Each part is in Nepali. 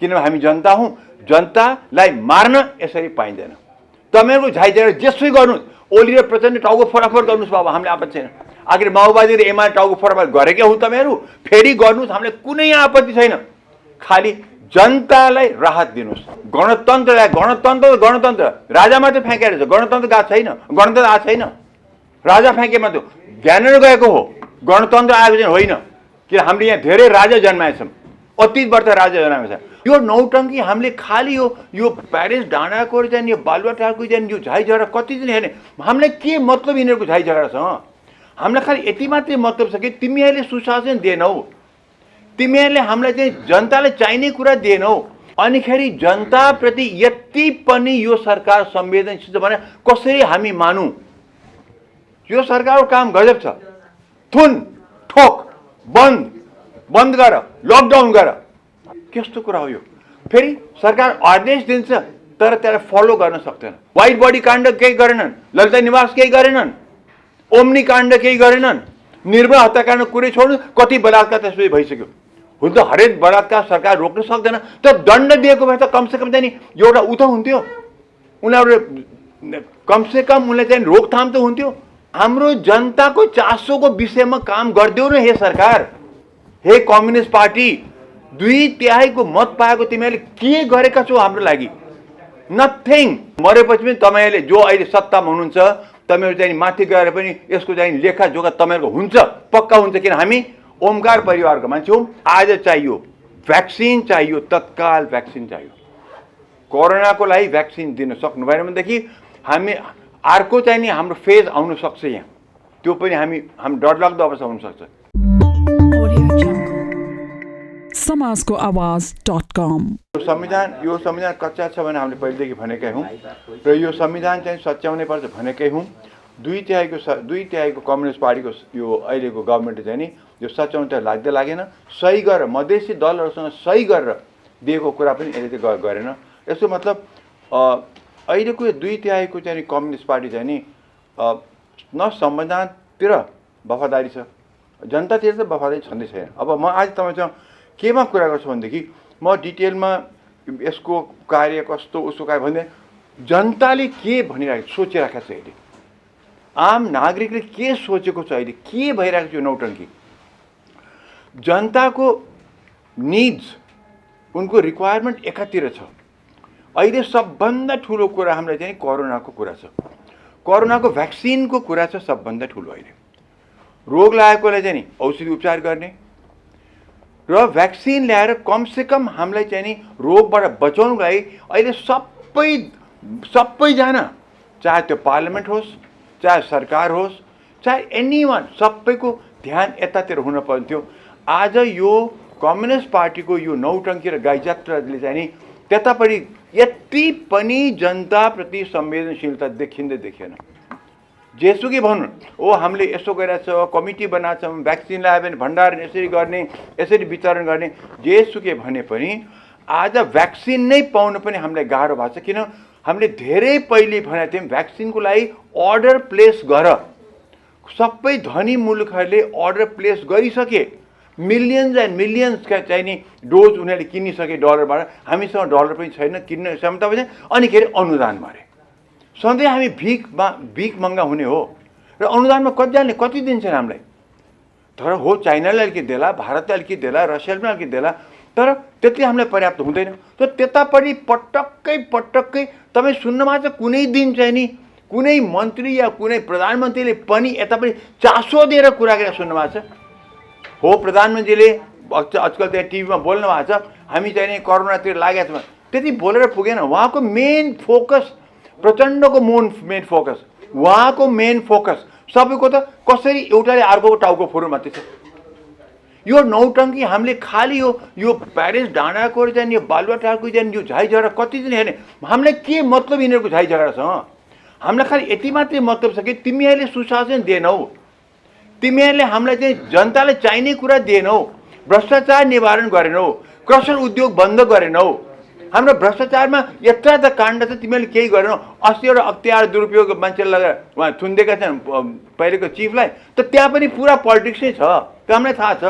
किनभने हामी जनता हौँ, जनतालाई मार्न यसरी पाइँदैन। तपाईँहरूको झाइझगडा जेसुकै गर्नुहोस्, ओली र प्रचण्ड टाउको फराफर गर्नुहोस् बाबा, हामीले आपत्ति छैन। आखिर माओवादी र एमाले टाउको फराफर गरेकै हो तपाईँहरू, फेरि गर्नुहोस्, हामीले कुनै आपत्ति छैन। खालि जनतालाई राहत दिनुहोस्। गणतन्त्र राजा मात्रै फ्याँकेर छ, गणतन्त्र गएको छैन, गणतन्त्र आएको छैन। राजा फ्याँके मात्रै ज्ञानेर गएको हो, गणतन्त्र आएको चाहिँ होइन। किन हामीले यहाँ धेरै राजा जन्माएछौँ, अतीतबाट राजा जन्माएको छ। यो नौटङ्की हामीले खालि यो प्यारिस डाँडाको चाहिँ यो बालुवाटारको चाहिँ यो झाइझगडा कति दिन हेर्ने, हामीलाई के मतलब यिनीहरूको झाइझगडासँग? हामीलाई खालि यति मात्रै मतलब छ कि तिमीहरूले सुशासन दिएनौ, तिमीहरूले हामीलाई चाहिँ जनतालाई चाहिने कुरा दिएनौ। अनिखेरि जनताप्रति यति पनि यो सरकार संवेदनशील छ भने कसरी हामी मानौँ? यो सरकारको काम गजब छ। थुन ठोक बन्द गर, लकडाउन गर, कस्तो कुरा हो यो? फेरि सरकार आदेश दिन्छ तर त्यसलाई फलो गर्न सक्दैन। व्हाइट बडी काण्ड केही गरेनन्, ललिता निवास केही गरेनन्, ओम्नी काण्ड केही गरेनन्, निर्भया हत्याकाण्ड कुरै छोड्नु, कति बलात्कार त्यसपछि भइसक्यो। हुन त हरेक बलात्कार सरकार रोक्न सक्दैन, तर दण्ड दिएको भए त कमसेकम चाहिँ एउटा उ त हुन्थ्यो, उनीहरू कमसेकम उनलाई चाहिँ रोकथाम त हुन्थ्यो। हाम्रो जनताको चासोको विषयमा काम गरिदेऊ न हे सरकार, हे कम्युनिस्ट पार्टी। 2/3 मत पाएको तिमीहरूले के गरेका छौ हाम्रो लागि? नथिङ। मरेपछि पनि तपाईँहरूले जो अहिले सत्तामा हुनुहुन्छ, तपाईँहरू चाहिँ माथि गएर पनि यसको चाहिँ लेखाजोखा तपाईँहरूको हुन्छ, पक्का हुन्छ। किन हामी ओमकार परिवारको मान्छे हौँ। आज चाहियो भ्याक्सिन, चाहियो तत्काल भ्याक्सिन चाहियो। कोरोनाको लागि भ्याक्सिन दिन सक्नु भएन भनेदेखि हामी अर्को चाहिँ नि हाम्रो फेज आउन सक्छ यहाँ, त्यो पनि हामी डरलाग्दो अवस्था हुनसक्छ। समाजको आवाज.com। यो संविधान कच्चा छ भने हामीले पहिलेदेखि भनेकै हौँ र यो संविधान चाहिँ सच्याउनै पर्छ भनेकै हौँ। 2/3 कम्युनिस्ट पार्टीको यो अहिलेको गभर्मेन्टले चाहिँ नि यो सच्याउन त लागेन। सही गरेर मधेसी दलहरूसँग सही गरेर दिएको कुरा पनि यसले चाहिँ गरेन। यसको मतलब अहिलेको यो 2/3 चाहिँ कम्युनिस्ट पार्टी चाहिँ नि न संविधानतिर वफादारी छ, जनतातिर त वफादारी छँदै छैन। अब म आज तपाईँसँग केमा कुरा गर्छु भनेदेखि म डिटेलमा यसको कार्य कस्तो उसको कार्य भन्दै जनताले के भनिरहेको सोचिरहेको छ, अहिले आम नागरिकले के सोचेको छ, अहिले के भइरहेको छ यो नौटङ्की। जनताको निड्स, उनको रिक्वायरमेन्ट एकातिर छ। अहिले सबभन्दा ठुलो कुरा हामीलाई चाहिँ कोरोनाको कुरा छ, कोरोनाको भ्याक्सिनको कुरा छ सबभन्दा ठुलो। अहिले रोग लागेकोलाई चाहिँ नि औषधि उपचार गर्ने र भ्याक्सिन ल्याएर कमसेकम हामीलाई चाहिँ नि रोगबाट बचाउनुको लागि अहिले सबैजना, चाहे त्यो पार्लियामेन्ट होस्, चाहे सरकार होस्, चाहे एनीवन, सबैको ध्यान यतातिर हुन पर्थ्यो। आज यो कम्युनिस्ट पार्टीको यो नौटङ्की र गाईजात्राले चाहिँ नि त्यतापट्टि यति पनि जनताप्रति संवेदनशीलता देखिएन। जेसुकै भनौँ, हामीले यसो गरेछ, कमिटी बनाएको छौँ, भ्याक्सिन ल्यायो भने भण्डारण यसरी गर्ने, यसरी वितरण गर्ने, जेसुकै भने पनि आज भ्याक्सिन नै पाउन पनि हामीलाई गाह्रो भएको छ। किन हामीले धेरै पहिले भनेको थियौँ भ्याक्सिनको लागि अर्डर प्लेस गर। सबै धनी मुलुकहरूले अर्डर प्लेस गरिसके, मिलियन्स एन्ड मिलियन्सका चाहिँ नि डोज उनीहरूले किनिसके डलरबाट। हामीसँग डलर पनि छैन किन्न क्षमता पनि। अनिखेरि अनुदान मारे, सधैँ हामी भिख महँगा हुने हो र अनुदानमा कति दिन्छन् हामीलाई? तर हो चाइनाले अलिकति देला, भारतले अलिकति देला, रसियाले पनि अलिकति देला, तर त्यति हामीलाई पर्याप्त हुँदैन। तर त्यतापट्टि पटक्कै तपाईँ सुन्नमा चाहिँ कुनै दिन चाहिँ नि कुनै मन्त्री या कुनै प्रधानमन्त्रीले पनि यतापट्टि चासो दिएर कुरा गरेर सुन्नुभएको छ? हो, प्रधानमन्त्रीले आजकल त्यहाँ टिभीमा बोल्नु भएको छ हामी चाहिँ नि कोरोनातिर लागेका छौँ, त्यति बोलेर पुगेन। उहाँको मेन फोकस, प्रचण्डको मेन फोकस, उहाँको मेन फोकस सबैको त कसरी एउटाले अर्को टाउको फोर्नु मात्रै छ। यो नौटङ्की हामीले खालि यो प्यारिस डाँडाको चाहिँ यो बालुवाटारको चाहिँ यो झाइझगडा कति दिन हेर्ने, हामीलाई के मतलब यिनीहरूको झाइझगडासँग? हामीलाई खालि यति मात्रै मतलब छ कि तिमीहरूले सुशासन दिएनौ, तिमीहरूले हामीलाई चाहिँ जनतालाई चाहिने कुरा दिएनौ, भ्रष्टाचार निवारण गरेनौ, क्रसर उद्योग बन्द गरेनौ। हाम्रो भ्रष्टाचारमा यत्रा त काण्ड छ, तिमीहरूले केही गरेनौ। अस्ति एउटा अख्तियार दुरुपयोग मान्छेले लगाएर उहाँ थुनिदिएका छन् पहिलेको चिफलाई, त त्यहाँ पनि पुरा पोलिटिक्स नै छ, त्यो हामीलाई थाहा छ।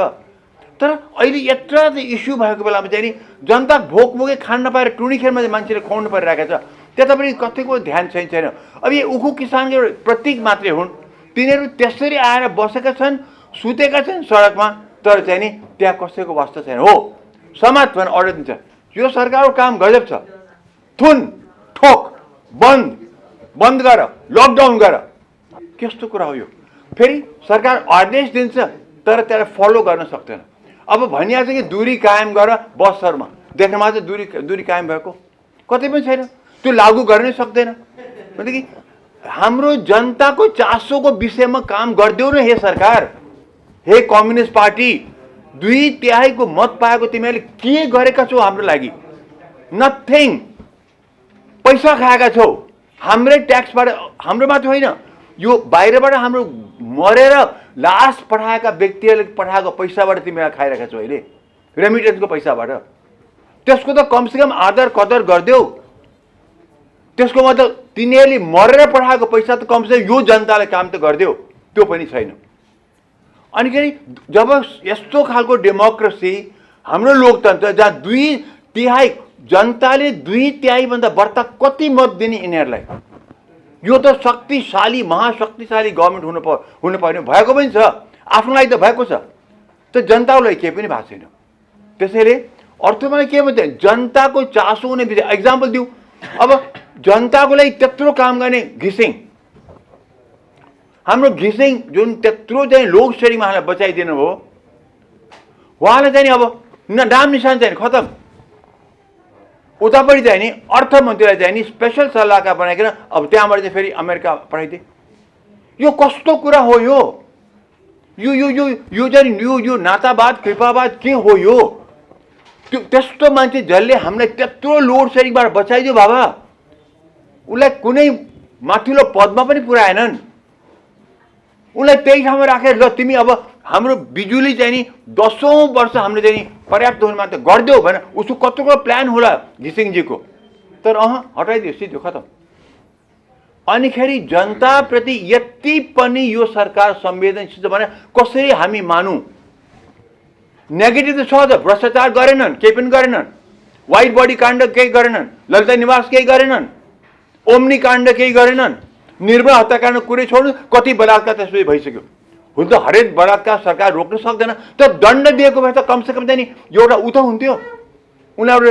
तर अहिले यत्रो इस्यु भएको बेलामा चाहिँ नि जनता भोकभोकै खान नपाएर टुँडीखेलमा चाहिँ मान्छेले खुवाउनु परिरहेको छ, त्यता पनि कतिको ध्यान छैन। अब यो उखु किसानको एउटा प्रतीक मात्रै हुन्, तिनीहरू त्यसरी आएर बसेका छन्, सुतेका छन् सडकमा, तर चाहिँ नि त्यहाँ कसैको वास्ता छैन। हो, समाज भने अर्डर दिन्छ, यो सरकारको काम गजब छ, थुन ठोक बन्द गर, लकडाउन गर, कस्तो कुरा हो यो? फेरि सरकार आदेश दिन्छ तर त्यसलाई फलो गर्न सक्दैन। अब भनिएको छ कि दूरी कायम गर बसहरूमा, देख्नमा चाहिँ दूरी कायम भएको कतै पनि छैन, त्यो लागू गर्न सक्दैन। मतलब कि हाम्रो जनताको चासोको विषयमा काम गरिदेऊ न हे सरकार, हे कम्युनिस्ट पार्टी। 2/3 मत पाएको तिमीहरूले के गरेका छौ हाम्रो लागि? नथिङ। पैसा खाएका छौ हाम्रै ट्याक्सबाट, हाम्रो मात्र होइन, यो बाहिरबाट हाम्रो मरेर लास पठाएका व्यक्तिहरूले पठाएको पैसाबाट तिमीलाई खाइरहेका छौ अहिले, रेमिटेन्सको पैसाबाट। त्यसको त कमसेकम आदर कदर गरिदेऊ। त्यसको मतलब तिनीहरूले मरेर पठाएको पैसा त कमसेकम यो जनतालाई काम त गरिदेऊ, त्यो पनि छैन। अनिखेरि जब यस्तो खालको डेमोक्रेसी, हाम्रो लोकतन्त्र जहाँ 2/3 जनताले 2/3 भन्दा बढ्ता कति मत दिने यिनीहरूलाई, यो त शक्तिशाली महाशक्तिशाली गभर्मेन्ट हुनुपर्ने भएको पनि छ, आफ्नो लागि त भएको छ, त जनताको लागि केही पनि भएको छैन। त्यसैले अर्थमा के भन्छ, जनताको चासो हुने विषय एक्जाम्पल दिउँ। अब जनताको लागि त्यत्रो काम गर्ने घिसिङ, हाम्रो घिसिङ जुन त्यत्रो चाहिँ लोकसेरीमा हामीलाई बचाइदिनु भयो, उहाँलाई चाहिँ नि अब नाम निशान चाहिँ खतम। उतापट्टि चाहिँ नि अर्थमन्त्रीलाई चाहिँ नि स्पेसल सल्लाहकार बनाइकन अब त्यहाँबाट चाहिँ फेरि अमेरिका पठाइदिए। यो कस्तो कुरा हो? यो चाहिँ यो नातावाद कृपावाद के हो यो? त्यो त्यस्तो मान्छे जसले हामीलाई त्यत्रो लोड सेडिङबाट बचाइदियो बाबा, उसलाई कुनै माथिल्लो पदमा पनि पुर्याएनन्। उसलाई त्यही ठाउँमा राखेर ल तिमी अब हाम्रो बिजुली चाहिँ नि 10औं वर्ष हामीले चाहिँ नि पर्याप्त हुने मात्र गरिदेऊ भने उसको कत्रो प्लान होला घिसिङजीको, तर हटाइदियो, सिधो खतम। अनिखेरि जनताप्रति यति पनि यो सरकार संवेदनशील छ भने कसरी हामी मानौँ? नेगेटिभ त छ त, भ्रष्टाचार गरेनन्, केही पनि गरेनन्, व्हाइट बडी काण्ड केही गरेनन्, ललिता निवास केही गरेनन्, ओम्नी काण्ड केही गरेनन्, निर्भया हत्याकाण्ड कुरै छोड्नु, कति बलात्कार त्यसपछि भइसक्यो। हुन त हरेक बलात्कार सरकार रोक्न सक्दैन, तर दण्ड दिएको भए त कमसेकम चाहिँ नि एउटा उ त हुन्थ्यो, उनीहरू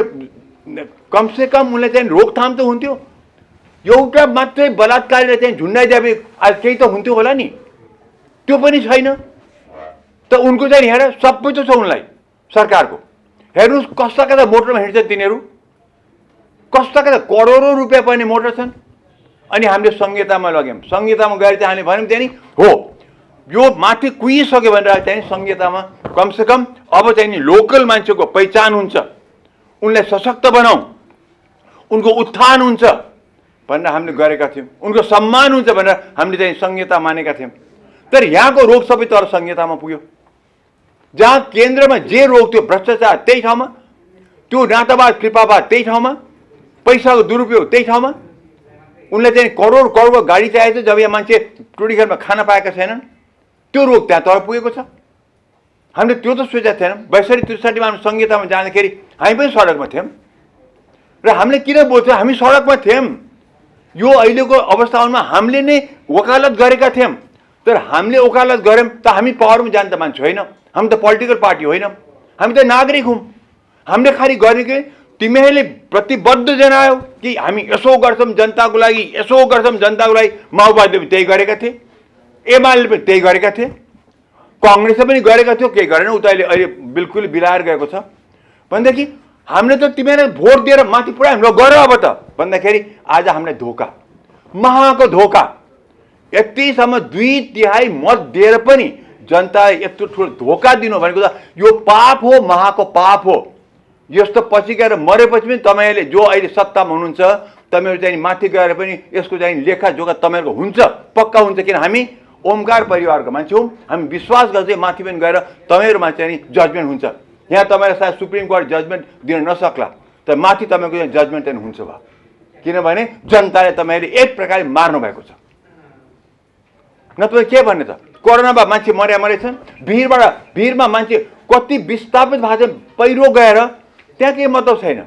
कमसेकम उनले चाहिँ रोकथाम त हुन्थ्यो। एउटा मात्रै बलात्कारीलाई चाहिँ झुन्डाइदिए आज केही त हुन्थ्यो होला नि, त्यो पनि छैन। त उनको चाहिँ हेर सबै त छ उनलाई सरकारको। हेर्नुहोस् कस्ता कता मोटरमा हिँड्छन् तिनीहरू, कस्ता कता करोडौँ रुपियाँ पर्ने मोटर छन्। अनि हामीले संहितामा लग्यौँ, संहितामा गएर चाहिँ हामीले भन्यौँ चाहिँ नि हो यो माथि कुहिसक्यो भनेर चाहिँ संहितामा कमसेकम अब चाहिँ नि लोकल मान्छेको पहिचान हुन्छ, उनलाई सशक्त बनाऊ, उनको उत्थान हुन्छ भनेर हामीले गरेका थियौँ, उनको सम्मान हुन्छ भनेर हामीले चाहिँ संहिता मानेका थियौँ। तर यहाँको रोग सबै तर संहितामा पुग्यो। जहाँ केन्द्रमा जे रोग थियो, भ्रष्टाचार त्यही ठाउँमा, त्यो नातावाद कृपावाद त्यही ठाउँमा, पैसाको दुरुपयोग त्यही ठाउँमा। उनले चाहिँ करोड करोडको गाडी चाहिएको छ, जब यहाँ मान्छे टुँडीखेलमा खान पाएका छैनन्, त्यो रोग त्यहाँ तर पुगेको छ। हामीले त्यो त सोचेका थिएनौँ। 62-63मा हामी संहितामा जाँदाखेरि हामी पनि सडकमा थियौँ र हामीले किन बोल्थ्यौँ? हामी सडकमा थियौँ। यो अहिलेको अवस्थामा हामीले नै वकालत गरेका थियौँ, तर हामीले वकालत गऱ्यौँ त हामी पावरमा जान त मान्छे होइन, हामी त पोलिटिकल पार्टी होइनौँ, हामी त नागरिक हौँ। हामीले खालि गर्ने कि तिमीहरूले प्रतिबद्ध जनायो कि हामी यसो गर्छौँ जनताको लागि, यसो गर्छौँ जनताको लागि। माओवादीले पनि त्यही गरेका थिए, एमाले पनि त्यही गरेका थिए, काङ्ग्रेसले पनि गरेका थियो, केही गरेन। उता अहिले बिल्कुल बिलाएर गएको छ भनेदेखि हामीले त तिमीहरूलाई भोट दिएर माथि पुऱ्यायौँ, ल गर अब त भन्दाखेरि आज हामीलाई धोका, महाको धोका। यतिसम्म 2/3 मत दिएर पनि जनतालाई यत्रो ठुलो धोका दिनु भनेको त यो पाप हो, महाको पाप हो। यस्तो पछि गएर मरेपछि पनि तपाईँहरूले जो अहिले सत्तामा हुनुहुन्छ तपाईँहरू चाहिँ माथि गएर पनि यसको चाहिँ लेखाजोखा तपाईँहरूको हुन्छ, पक्का हुन्छ। किन हामी ओमकार परिवारको मान्छे हौँ, हामी विश्वास गर्छौँ माथि पनि गएर तपाईँहरूमा चाहिँ जजमेन्ट हुन्छ। यहाँ तपाईँलाई सायद सुप्रिम कोर्ट जजमेन्ट दिन नसक्ला, तर माथि तपाईँको चाहिँ जजमेन्ट चाहिँ हुन्छ भयो, किनभने जनताले तपाईँहरूले एक प्रकारले मार्नु भएको छ। नत्र के भन्ने त कोरोनामा मान्छे मरेछन्, भिरमा मान्छे कति विस्थापित भएको छ, पहिरो गएर त्यहाँ केही मतलब छैन,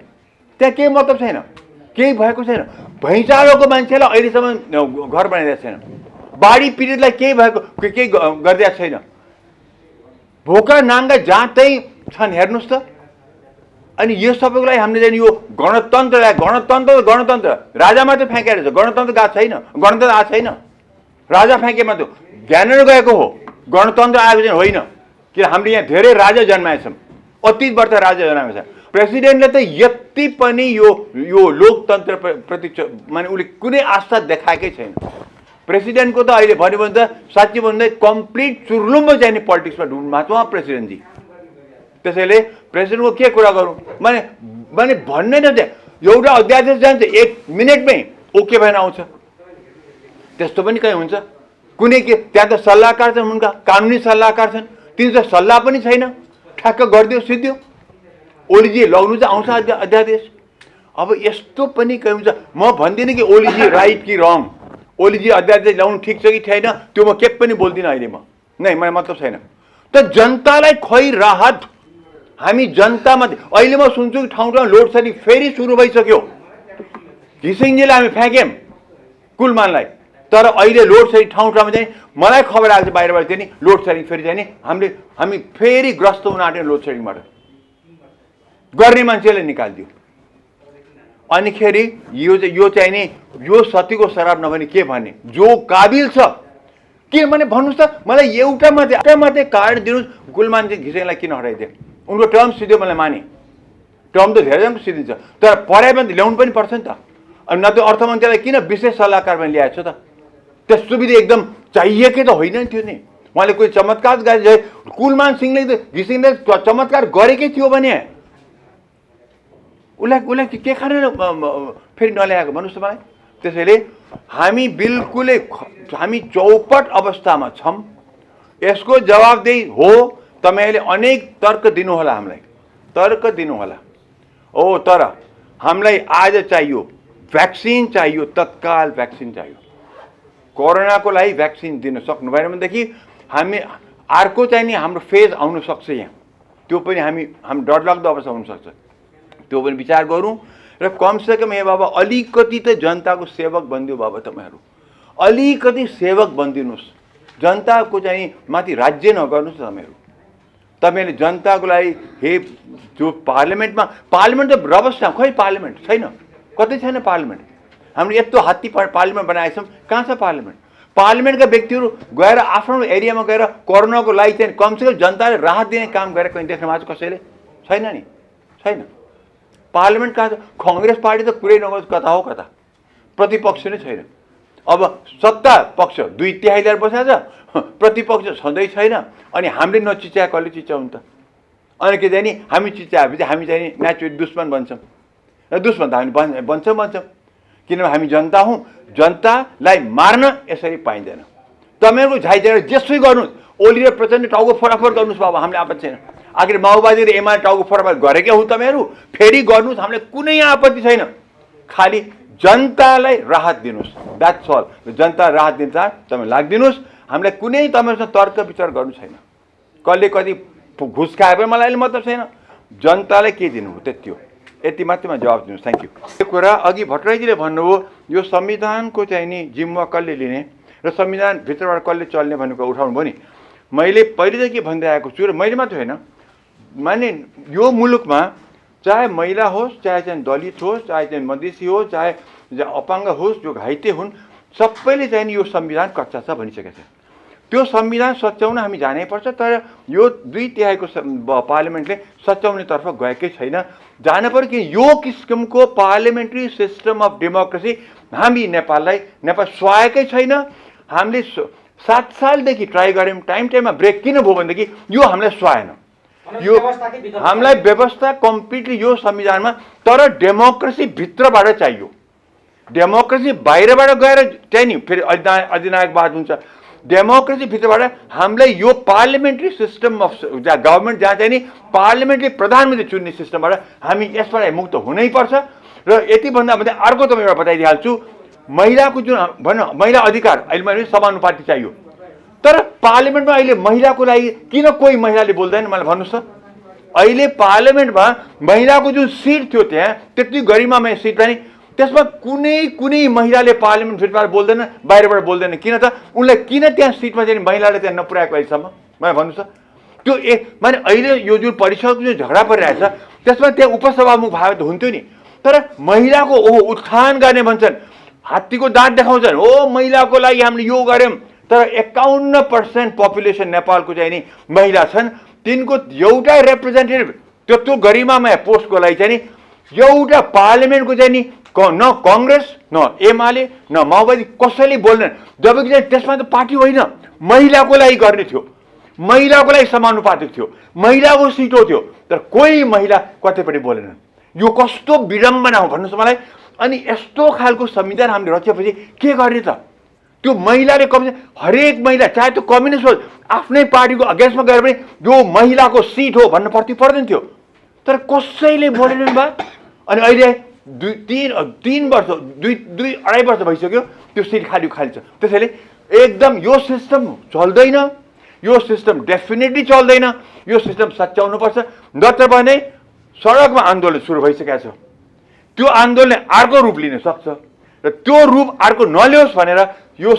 केही भएको छैन। भैँचालोको मान्छेलाई अहिलेसम्म घर बनाइदिएको छैन, बाढी पीडितलाई केही गरिदिएको छैन। भोका नाङ्गा जहाँ त्यहीँ छन्, हेर्नुहोस् त। अनि यो सबैको लागि हामीले चाहिँ यो गणतन्त्र राजा मात्रै फ्याँकेर छ, गणतन्त्र गएको छैन, गणतन्त्र आएको छैन, राजा फ्याँके मात्रै ज्ञानेर गएको हो, गणतन्त्र आएको चाहिँ होइन। किन हामीले यहाँ धेरै राजा जन्माएछौँ, अति वर्ष राजा जन्माएको छ। प्रेसिडेन्टले त यति पनि यो लोकतन्त्र प्रति माने उसले कुनै आस्था देखाएकै छैन। प्रेसिडेन्टको त अहिले भन्यो भने त साँच्ची भन्दै कम्प्लिट चुर्लुम्ब चाहिने पोलिटिक्समा ढुल्नु भएको उहाँ प्रेसिडेन्टजी। त्यसैले प्रेसिडेन्टको के कुरा गरौँ, माने भन्नै न, एउटा अध्यादेश जान्छ 1 मिनटमै ओके भएन आउँछ, त्यस्तो पनि कहीँ हुन्छ। कुनै के त्यहाँ त सल्लाहकार छन्, उनका कानुनी सल्लाहकार छन्, तिनीसँग सल्लाह पनि छैन, ठ्याक्क गरिदियो सिद्धियो, ओलीजी लग्नु चाहिँ आउँछ अध्यादेश। अब यस्तो पनि कहीँ हुन्छ। म भन्दिनँ कि ओलीजी राइट कि रङ, ओलीजी अध्यादेश ल्याउनु ठिक छ कि छैन, त्यो म के पनि बोल्दिनँ अहिले। नै मलाई मतलब छैन। त जनतालाई खोइ राहत, हामी जनतामा अहिले म सुन्छु कि ठाउँ ठाउँ लोड सेडिङ फेरि सुरु भइसक्यो। घिसिङजीलाई हामी फ्याँक्यौँ कुलमानलाई, तर अहिले लोड सेडिङ ठाउँ ठाउँमा चाहिँ मलाई खबर आएको छ बाहिरबाट चाहिँ नि लोड सेडिङ फेरि चाहिँ नि हामी फेरि ग्रस्त हुन आँट्यौँ लोड सेडिङबाट। गर्ने मान्छेले निकालिदियो। अनिखेरि यो चाहिँ नि यो सतीको शराब नभने के भन्ने, जो काबिल छ के भने भन्नुहोस् त। मलाई एउटा मात्रै कारण दिनुहोस्, गुलमान चाहिँ घिसिङलाई किन हटाइदियो? उनको टर्म सिध्यो, मलाई माने, टर्म त धेरैजनाको सिद्धिन्छ, तर पढाइ पनि ल्याउनु पनि पर्छ नि त। अनि न त अर्थमन्त्रीलाई किन विशेष सल्लाहकार पनि ल्याएको छ त? त्यस्तो विधि एकदम चाहिएकै त होइन नि थियो नि। उहाँले कोही चमत्कार गरे, कुलमान सिंहले त घिसिङले चमत्कार गरेकै थियो भने उसलाई के कारण फेरि नल्याएको भन्नुहोस् त मलाई। त्यसैले हामी बिल्कुलै हामी चौपट अवस्थामा छौँ। यसको जवाबदेही हो तपाईँले अनेक तर्क दिनुहोला, हामीलाई तर्क दिनुहोला। तर हामीलाई आज चाहियो भ्याक्सिन, चाहियो तत्काल भ्याक्सिन चाहियो। कोरोनाको लागि भ्याक्सिन दिन सक्नु भएन भनेदेखि हामी अर्को चाहिँ नि हाम्रो फेज आउन सक्छ यहाँ, त्यो पनि हामी डरलाग्दो अवस्था हुनसक्छ, त्यो पनि विचार गरौँ। र कमसेकम हे बाबा अलिकति त जनताको सेवक बनिदियो बाबा, तपाईँहरू अलिकति सेवक बनिदिनुहोस्, जनताको चाहिँ माथि राज्य नगर्नुहोस् तपाईँहरू। तपाईँले जनताको लागि हे जो पार्लियामेन्ट त रबस्टा खोइ पार्लियामेन्ट छैन, कतै छैन पार्लियामेन्ट। हामीले यत्रो हात्ती पार्लियामेन्ट बनाएका छौँ, कहाँ छ पार्लियामेन्ट? पार्लियामेन्टका व्यक्तिहरू गएर आफ्नो एरियामा गएर कोरोनाको लागि चाहिँ कमसेकम जनताले राहत दिने काम गरेर कहीँ देख्न भएको छ कसैले? छैन नि, छैन। पार्लियामेन्ट कहाँ छ? काङ्ग्रेस पार्टी त कुरै नगर्छ, कता हो कता, प्रतिपक्ष नै छैन। अब सत्ता पक्ष 2/3 लिएर बसेको छ, प्रतिपक्ष छँदै छैन। अनि हामीले नचिच्याए कसले चिच्याउनु त? अनि के चाहिँ नि हामी चिच्याएपछि हामी चाहिँ नि नेचुरली दुश्मन बन्छौँ, र दुश्मन त हामी बन्छौँ, किनभने हामी जनता हौँ। जनतालाई मार्न यसरी पाइँदैन। तपाईँहरूको झाइझगडा जेसै गर्नुहोस्, ओली र प्रचण्ड टाउको फराफर गर्नुहोस् बाबा, हामीले आपत्ति छैन। आखिर माओवादी र एमाले टाउको फराफर गरेकै हो तपाईँहरू, फेरि गर्नुहोस्, हामीलाई कुनै आपत्ति छैन। खालि जनतालाई राहत दिनुहोस्, द्याट्स अल। जनता राहत दिन चाहन्छ तपाईँ लागिदिनुहोस्, हामीलाई कुनै तपाईँहरूसँग तर्क विचार गर्नु छैन। कसले कति घुस खाए पनि मलाई अहिले मतलब छैन। जनतालाई के दिनु हो त्यति हो, यति मात्रैमा जवाब दिनुहोस्। Thank you. यो कुरा अघि भट्टराईजीले भन्नुभयो, यो संविधानको चाहिँ नि जिम्मा कसले लिने र संविधानभित्रबाट कसले चल्ने भन्ने कुरा उठाउनु भयो नि। मैले पहिलेदेखि भन्दै आएको छु, र मैले मात्र होइन, माने यो मुलुकमा चाहे महिला होस्, चाहे चाहिँ दलित होस्, चाहे चाहिँ मधेसी होस्, चाहे अपाङ्ग होस्, जो घाइते हुन्, सबैले चाहिँ नि यो संविधान कच्चा छ भनिसकेको छ। त्यो संविधान सच्याउन हामी जानैपर्छ, तर यो 2/3 पार्लियामेन्टले सच्याउनेतर्फ गएकै छैन। जान पर्यो कि यो किसिमको पार्लियामेन्ट्री सिस्टम अफ डेमोक्रेसी हामी नेपाल सुहाएकै छैन। हामीले 7 सालदेखि ट्राई गऱ्यौँ, टाइममा ब्रेक किन भयो भनेदेखि यो हामीलाई सुहाएन। यो हामीलाई व्यवस्था कम्प्लिटली यो संविधानमा, तर डेमोक्रेसी भित्रबाट चाहियो। डेमोक्रेसी बाहिरबाट गएर चाहिँ नि फेरि अधिनायकवाद हुन्छ। डेमोक्रेसी भित्रबाट हामीलाई यो पार्लियामेन्ट्री सिस्टम अफ गभर्मेन्ट जहाँ चाहिँ नि पार्लियामेन्टले प्रधानमन्त्री चुन्ने सिस्टमबाट हामी यसबाट मुक्त हुनैपर्छ। र यति भन्दा अर्को तपाईँ एउटा बताइदिइहाल्छु, महिलाको जुन भनौँ महिला अधिकार, अहिले मैले समानुपाति चाहियो। तर पार्लिमेन्टमा अहिले महिलाको लागि किन कोही महिलाले बोल्दैन मलाई भन्नुहोस् त। अहिले पार्लिमेन्टमा महिलाको जुन सिट थियो त्यहाँ त्यति गरिमामय सिट पनि त्यसमा कुनै महिलाले पार्लिमेन्ट फिटबाट बोल्दैन, बाहिरबाट बोल्दैन। किन त उनलाई किन त्यहाँ सिटमा चाहिँ महिलाले त्यहाँ नपुर्याएको अहिलेसम्म मलाई भन्नुहोस् त। त्यो माने अहिले यो जुन परिषदको जुन झगडा परिरहेछ त्यसमा त्यहाँ उपसभामुख भए त हुन्थ्यो नि। तर महिलाको उत्थान गर्ने भन्छन्, हात्तीको दाँत देखाउँछन्, महिलाको लागि हामीले यो गऱ्यौँ। तर 51% पपुलेसन नेपालको चाहिँ नि महिला छन्। तिनको एउटा रिप्रेजेन्टेटिभ त्यत्रो गरिमामय पोस्टको लागि चाहिँ नि एउटा पार्लिमेन्टको चाहिँ नि न कङ्ग्रेस न एमाले न माओवादी कसैले बोल्दैन। जबकि चाहिँ त्यसमा त पार्टी होइन, महिलाको लागि गर्ने थियो, महिलाको लागि समानुपातिक थियो, महिलाको सिटो थियो। तर कोही महिला कतैपट्टि बोलेनन्। यो कस्तो विडम्बना हो भन्नुहोस् मलाई। अनि यस्तो खालको संविधान हामीले रचेपछि के गर्ने त? त्यो महिलाले हरेक महिला चाहे त्यो कम्युनिस्ट होस् आफ्नै पार्टीको अगेन्स्टमा गएर पनि यो महिलाको सिट हो भन्नु पर्दैन थियो। तर कसैले बोलेनन् बा। अनि अहिले दुई अढाई वर्ष भइसक्यो त्यो सिट खाली छ। त्यसैले एकदम यो सिस्टम चल्दैन, यो सिस्टम डेफिनेटली चल्दैन। यो सिस्टम सच्याउनुपर्छ, नत्र भने सडकमा आन्दोलन सुरु भइसकेको छ। त्यो आन्दोलन अर्को रूप लिन सक्छ र त्यो रूप अर्को नलियोस् भनेर यो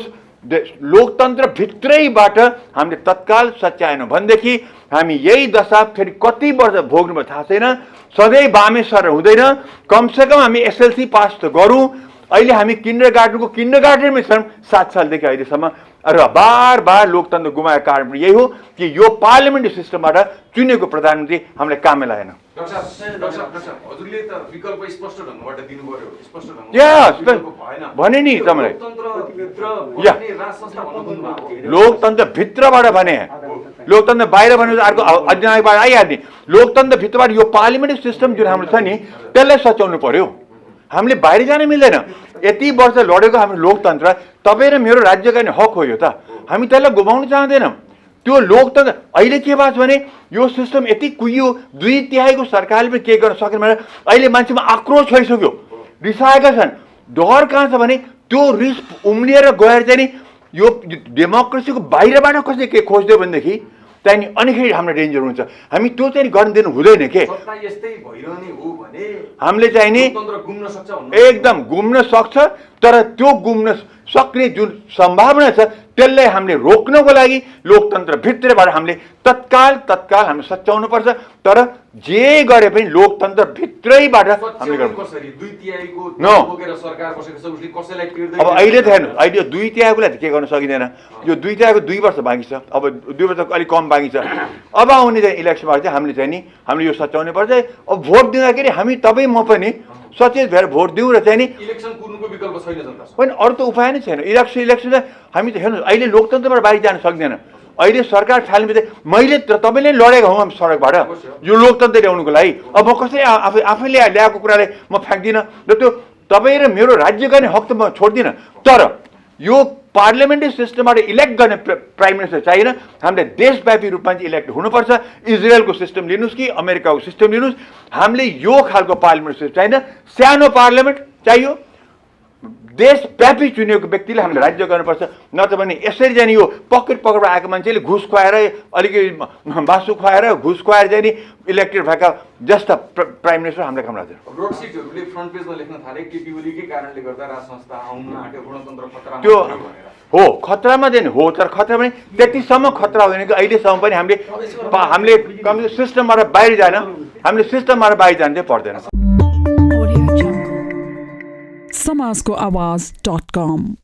लोकतन्त्रभित्रैबाट हामीले तत्काल सच्याएनौँ भनेदेखि हामी यही दशा फेरि कति वर्ष भोग्नु थाहा छैन। सधैँ बामे सर हुँदैन। कमसेकम हामी एसएलसी पास त गरौँ। अहिले हामी किन्डरगार्टनमै छौँ 7 सालदेखि अहिलेसम्म। र बार बार लोकतन्त्र गुमाएको कारण यही हो कि यो पार्लियामेन्ट्री सिस्टमबाट चुनेको प्रधानमन्त्री हामीलाई कामै लागेन। भने नि तपाईँलाई लोकतन्त्रभित्रबाट भने, लोकतन्त्र बाहिर भने अर्को अधिनायकबाट आइहाल्ने। लोकतन्त्रभित्रबाट यो पार्लियामेन्ट्री सिस्टम जुन हाम्रो छ नि त्यसलाई सच्याउनु पर्यो। हामीले बाहिर जान मिल्दैन। यति वर्ष लडेको हाम्रो लोकतन्त्र तपाईँ र मेरो राज्य गर्ने हक हो। यो त हामी त्यसलाई गुमाउन चाहँदैनौँ। त्यो लोकतन्त्र अहिले के भएको छ भने यो सिस्टम यति कुहियो, 2/3 सरकारले पनि के गर्न सकेन भनेर अहिले मान्छेमा आक्रोश भइसक्यो, रिसाएका छन्। डर कहाँ छ भने त्यो रिस उम्लिएर गएर चाहिँ नि यो डेमोक्रेसीको बाहिरबाट कसैले के खोज्दियो भनेदेखि त्यहाँदेखि अनिखेरि हाम्रो डेन्जर हुन्छ। हामी त्यो चाहिँ गर्न दिनु हुँदैन के। हामीले चाहिँ नि एकदम गुम्न सक्छ। तर त्यो गुम्न सक्ने जुन सम्भावना छ त्यसलाई हामीले रोक्नको लागि लोकतन्त्रभित्रबाट हामीले तत्काल हामीले सच्याउनुपर्छ। तर जे गरे पनि लोकतन्त्रभित्रैबाट हामीले अब अहिले त हेर्नु, अहिले 2/3 के गर्न सकिँदैन। यो 2/3 2 वर्ष बाँकी छ। अब 2 वर्ष अलिक कम बाँकी छ। अब आउने चाहिँ इलेक्सनबाट चाहिँ हामीले चाहिँ नि हामीले यो सच्याउनु पर्छ। अब भोट दिँदाखेरि हामी तपाईँ म पनि सचेत भएर भोट दिउँ र चाहिँ नि इलेक्सन कुर्नुको विकल्प छैन जनता। होइन, अरू त उपाय नै छैन। इलेक्सन हामी त हेर्नुहोस् अहिले लोकतन्त्रबाट बाहिर जान सक्दैन। अहिले सरकार फाल्ने मैले तपाईँले लडेको हौँ हामी सडकबाट यो लोकतन्त्र ल्याउनुको लागि। अब म कसै आफैले ल्याएको कुरालाई म फ्याँक्दिनँ र त्यो तपाईँ र मेरो राज्य गर्ने हक त म छोड्दिनँ। तर यो पार्लियामेन्ट्री सिस्टमबाट इलेक्ट गर्ने प्राइम मिनिस्टर चाहिएन। हामीले देशव्यापी रूपमा चाहिँ इलेक्ट हुनुपर्छ। इजरायलको सिस्टम लिनुहोस् कि अमेरिकाको सिस्टम लिनुहोस्, हामीले यो खालको पार्लियामेन्ट सिस्टम चाहिएन। सानो पार्लियामेन्ट चाहियो। देशव्यापी चुनिएको व्यक्तिले हामीले राज्य गर्नुपर्छ। नत्र भने यसरी चाहिँ यो पकेटबाट आएको मान्छेले घुस खुवाएर अलिकति मासु खुवाएर घुस खुवाएर चाहिँ नि इलेक्टेड भएका जस्ता प्राइम मिनिस्टर हामीले काम लाग्छ। रोड सिटहरूले फ्रन्ट पेजमा लेख्न थाले केपी ओलीकै कारणले गर्दा राज संस्था आउन आँट्यो, गणतन्त्र खतरामा त्यो हो, खतरामा चाहिँ हो। तर खतरा पनि त्यतिसम्म खतरा हुँदैन कि अहिलेसम्म पनि हामीले सिस्टमबाट बाहिर जान चाहिँ पर्दैन। समाजको आवाज.com